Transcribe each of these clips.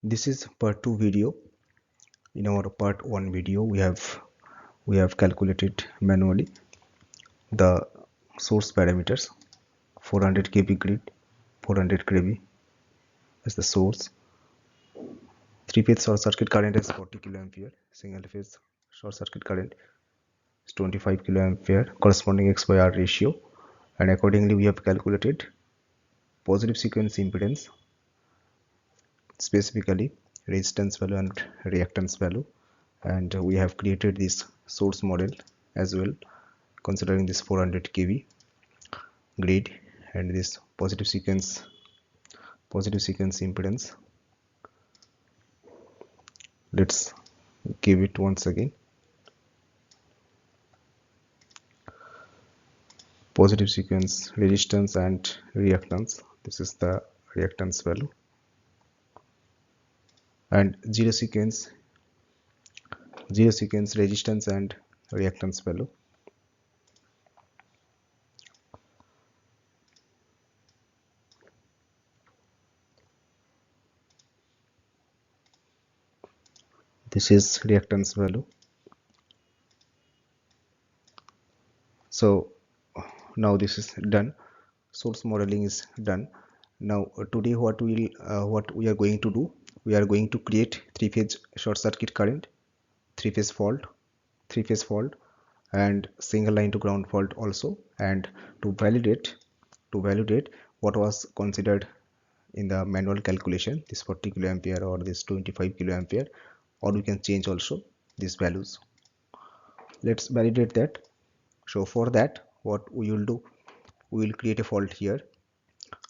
This is part 2 video. In our part 1 video, we have calculated manually the source parameters. 400 kb grid, 400 kb is the source. Three-phase short circuit current is 40 kiloampere. Single phase short circuit current is 25 kiloampere, corresponding X by R ratio. And accordingly, we have calculated positive sequence impedance, specifically resistance value and reactance value, and we have created this source model as well, considering this 400 kV grid and this positive sequence impedance. Let's give it once again. Positive sequence resistance and reactance. This is the reactance value. And zero sequence resistance and reactance value. This is reactance value. So now this is done. Source modeling is done. Now today what we are going to do, we are going to create three-phase short circuit current, three-phase fault, and single line to ground fault also. And to validate what was considered in the manual calculation, this 40 kiloampere or this 25 kiloampere, or we can change also these values. Let's validate that. So for that, what we will do, we will create a fault here.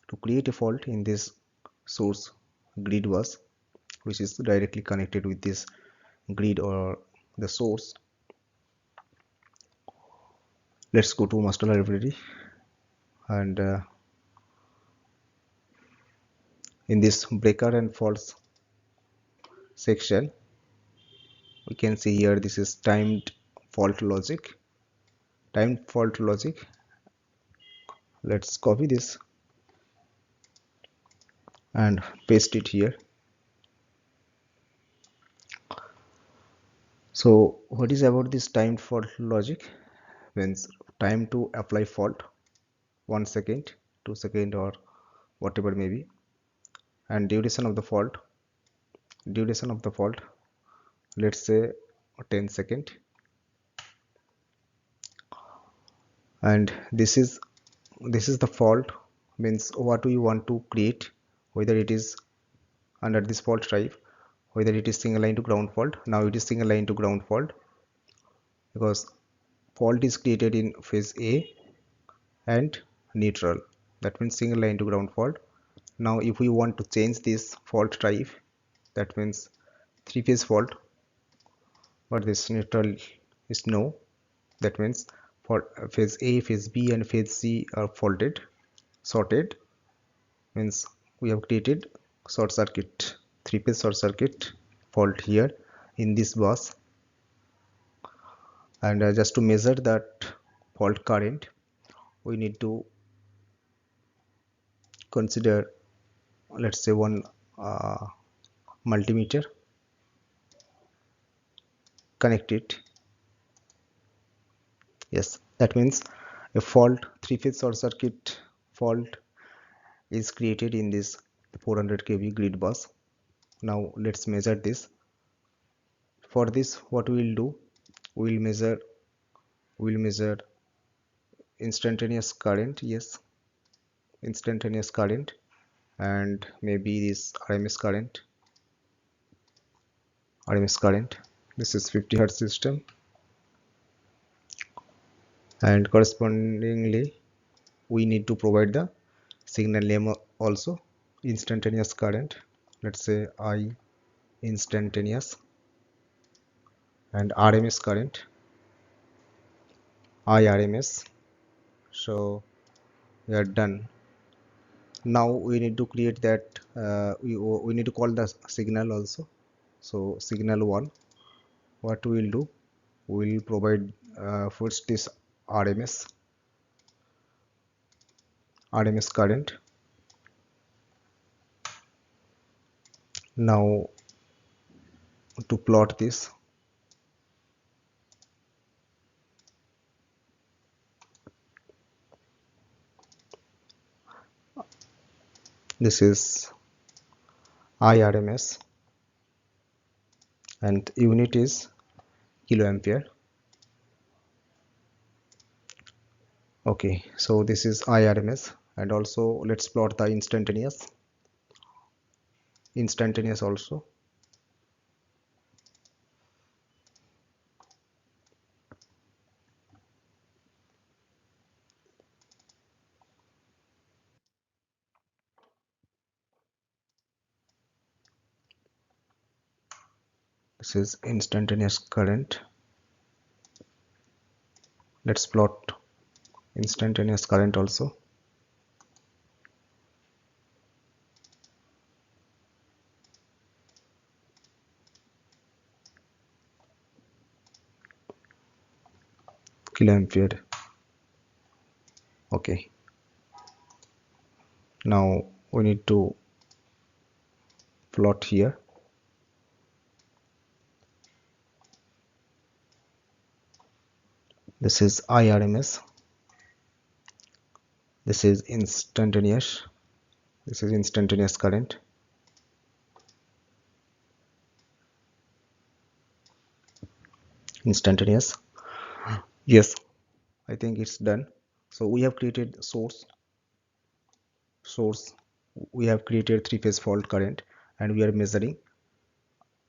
To create a fault in this source grid bus, which is directly connected with this grid or the source, let's go to master library, and in this breaker and faults section, we can see here this is timed fault logic. Let's copy this and paste it here. So what is about this timed fault logic? Means time to apply fault, 1 second, 2 second, or whatever may be, and duration of the fault, let's say 10 second. And this is the fault, means what we want to create, whether it is under this fault type, whether it is single line to ground fault. Now it is single line to ground fault because fault is created in phase A and neutral. That means single line to ground fault. Now if we want to change this fault type, that means three-phase fault, but this neutral is no. That means for phase A, phase B, and phase C are sorted. Means we have created short circuit, three-phase short circuit fault here in this bus. And just to measure that fault current, we need to consider, let's say, one multimeter, connect it. Yes, that means a fault, three-phase short circuit fault is created in this 400 kV grid bus. Now let's measure this. For this, what we will do, we will measure instantaneous current. Yes, instantaneous current, and maybe this RMS current. This is 50 Hertz system, and correspondingly we need to provide the signal name also, instantaneous current. Let's say I instantaneous, and RMS current, IRMS. So we are done. Now we need to create that, we need to call the signal also. So signal 1, what we will do, we will provide first this RMS current. Now to plot this, this is IRMS and unit is kiloampere. Okay, so this is IRMS, and also let's plot the instantaneous also. This is instantaneous current. Let's plot instantaneous current also. Kiloampere. Okay, now we need to plot here. This is IRMS, this is instantaneous, this is instantaneous current. Instantaneous, yes, I think it's done. So we have created source, we have created three-phase fault current, and we are measuring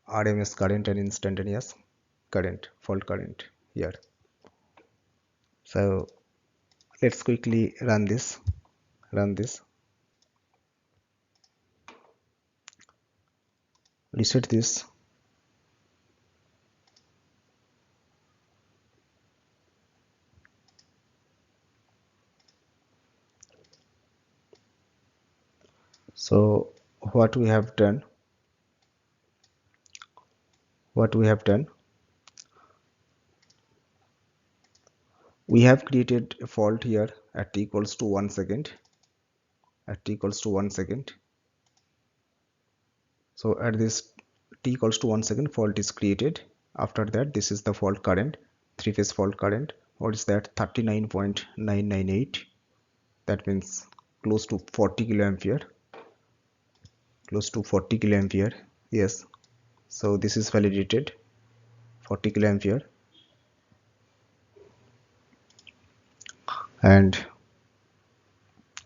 RMS current and instantaneous current, fault current here. So let's quickly run this, reset this. So what we have done, we have created a fault here at t equals to 1 second, so at this t equals to 1 second, fault is created. After that, this is the fault current, three-phase fault current. What is that? 39.998. That means close to 40 kiloampere, yes. So this is validated, 40 kiloampere. And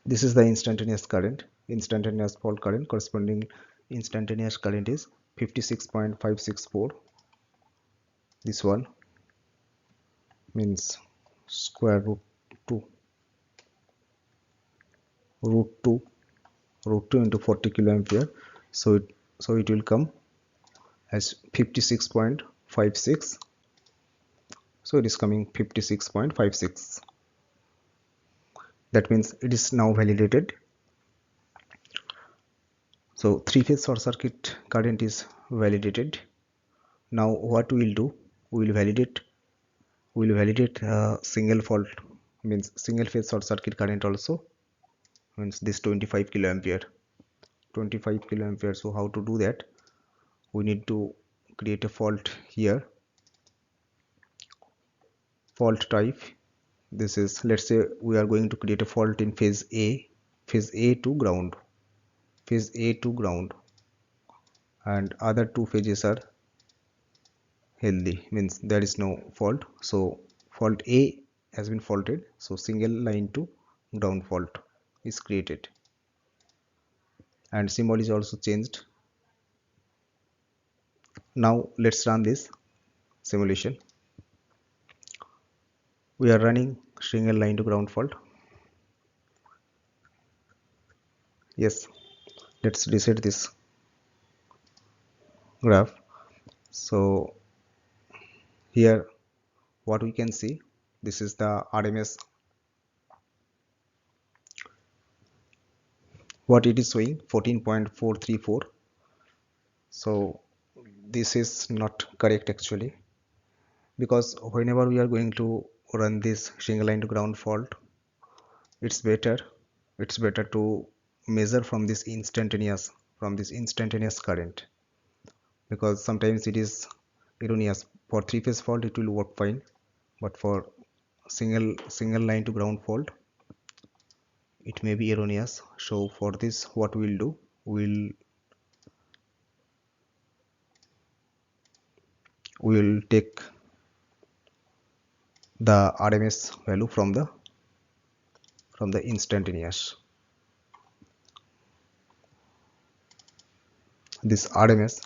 this is the instantaneous fault current. Corresponding instantaneous current is 56.564. This one means square root 2 into 40 kiloampere, so it will come as 56.56. so it is coming 56.56. that means it is now validated. So three-phase short circuit current is validated. Now what we will do, we will validate single fault, means single phase short circuit current also, means this 25 kiloampere. So how to do that? We need to create a fault here, fault type. This is, let's say we are going to create a fault in phase A to ground, and other two phases are healthy, means there is no fault. So fault A has been faulted, so single line to ground fault is created, and symbol is also changed. Now let's run this simulation. We are running single line to ground fault. Yes, let's reset this graph. So here what we can see, this is the RMS, what it is showing 14.434. so this is not correct actually, because whenever we are going to run this single line to ground fault, it's better to measure from this instantaneous current. because sometimes it is erroneous. For three-phase fault it will work fine, but for single line to ground fault it may be erroneous. So for this, what we'll do, we'll take the RMS value from the instantaneous. This RMS,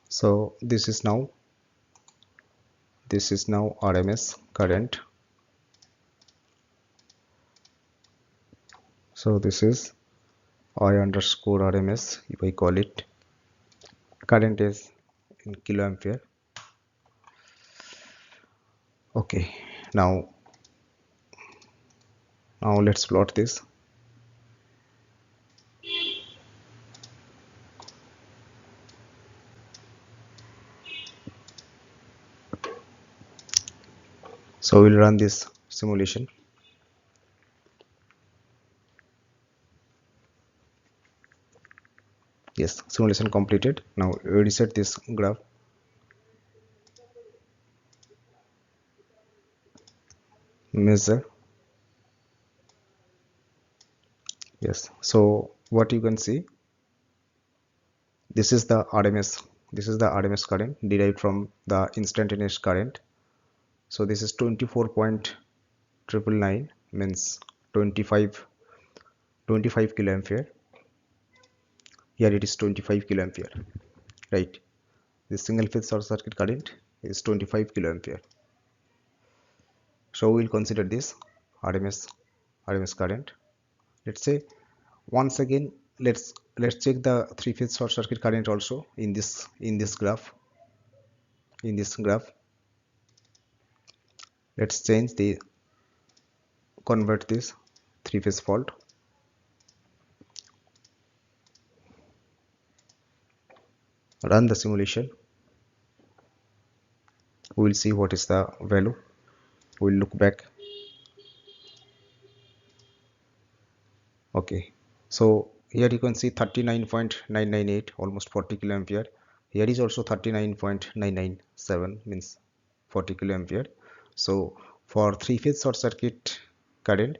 so this is now RMS current. So this is I underscore RMS, if I call it. Current is in kiloampere. Okay, now let's plot this. So we'll run this simulation. Yes, simulation completed. Now reset this graph. Measure. Yes, so what you can see, this is the RMS current derived from the instantaneous current. So this is 24.999, means 25 kiloampere. Here it is 25 kiloampere, right? The single phase short circuit current is 25 kiloampere. So we'll consider this RMS current. Let's say once again, let's check the three phase short circuit current also in this graph. Let's convert this three phase fault. Run the simulation. We will see what is the value. We'll look back. Okay, so here you can see 39.998, almost 40 kiloampere. Here is also 39.997, means 40 kiloampere. So for three phase short circuit current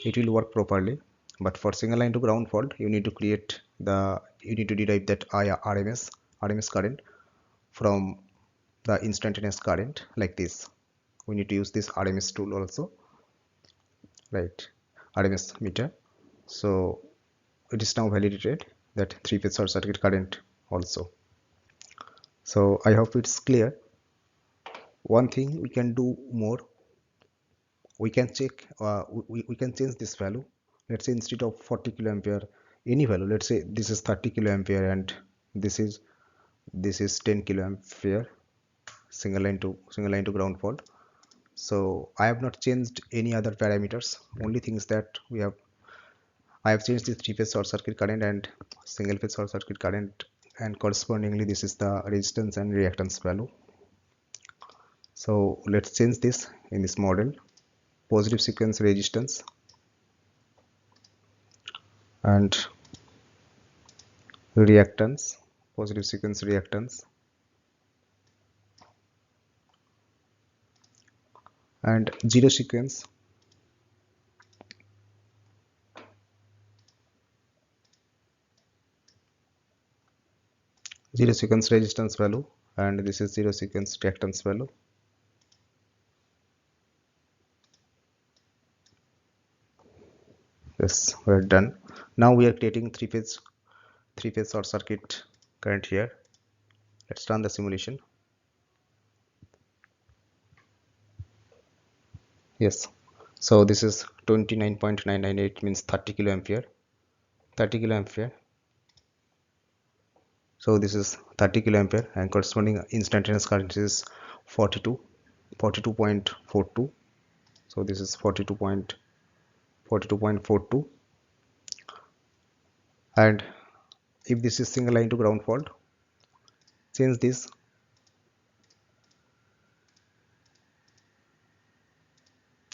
it will work properly, but for single line to ground fault you need to derive that RMS current from the instantaneous current, like this. We need to use this RMS tool also, right? RMS meter. So it is now validated that three phase short circuit current also. So I hope it's clear. One thing we can do more, we can check, we can change this value. Let's say instead of 40 kiloampere, any value, let's say this is 30 kiloampere and this is 10 kiloampere, single line to ground fault. So I have not changed any other parameters. Only things that I have changed the three phase short circuit current and single phase short circuit current, and correspondingly this is the resistance and reactance value. So let's change this in this model. Positive sequence resistance and reactance, positive sequence reactance, and zero sequence resistance value, and this is zero sequence reactance value. Yes, we're done. Now we are creating three phase short circuit current here. Let's run the simulation. Yes, so this is 29.998, means 30 kiloampere. So this is 30 kiloampere, and corresponding instantaneous current is 42.42. So this is 42.42, and if this is single line to ground fault, change this.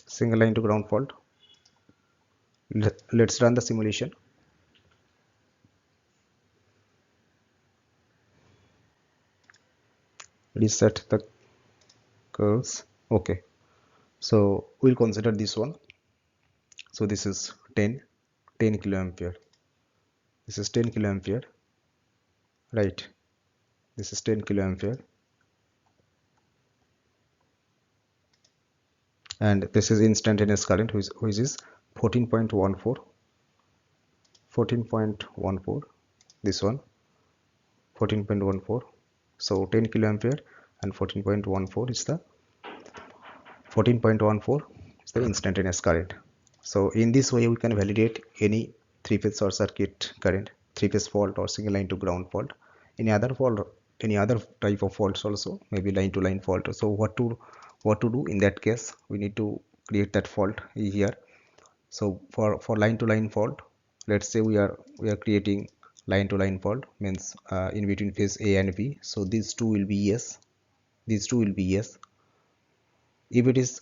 Single line to ground fault. Let's run the simulation. Reset the curves. Okay, so we'll consider this one. So this is 10 kiloampere. This is 10 kiloampere, right? This is 10 kiloampere, and this is instantaneous current, which is 14.14. 14.14. This one 14.14. So 10 kiloampere and 14.14 is the 14.14 is the instantaneous current. So in this way we can validate any three-phase short circuit current, three-phase fault or single line to ground fault. Any other fault, any other type of faults also, maybe line to line fault. So what to do in that case? We need to create that fault here. So for line to line fault, let's say we are creating line to line fault, means in between phase A and B. So these two will be yes. These two will be yes. If it is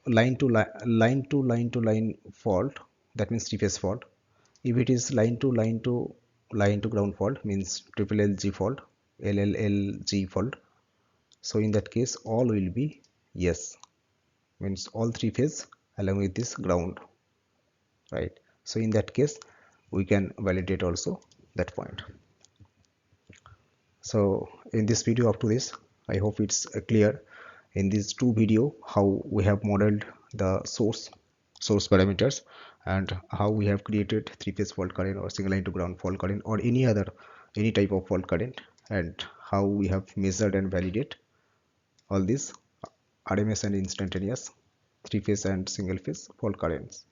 line to line fault, that means three phase fault. If it is line to ground fault, means triple LG fault, LLLG fault. So in that case all will be yes, means all three phase along with this ground, right? So in that case we can validate also that point. So in this video up to this, I hope it's clear in these two video how we have modeled the source parameters and how we have created three-phase fault current or single line to ground fault current or any type of fault current, and how we have measured and validate all these RMS and instantaneous three-phase and single phase fault currents.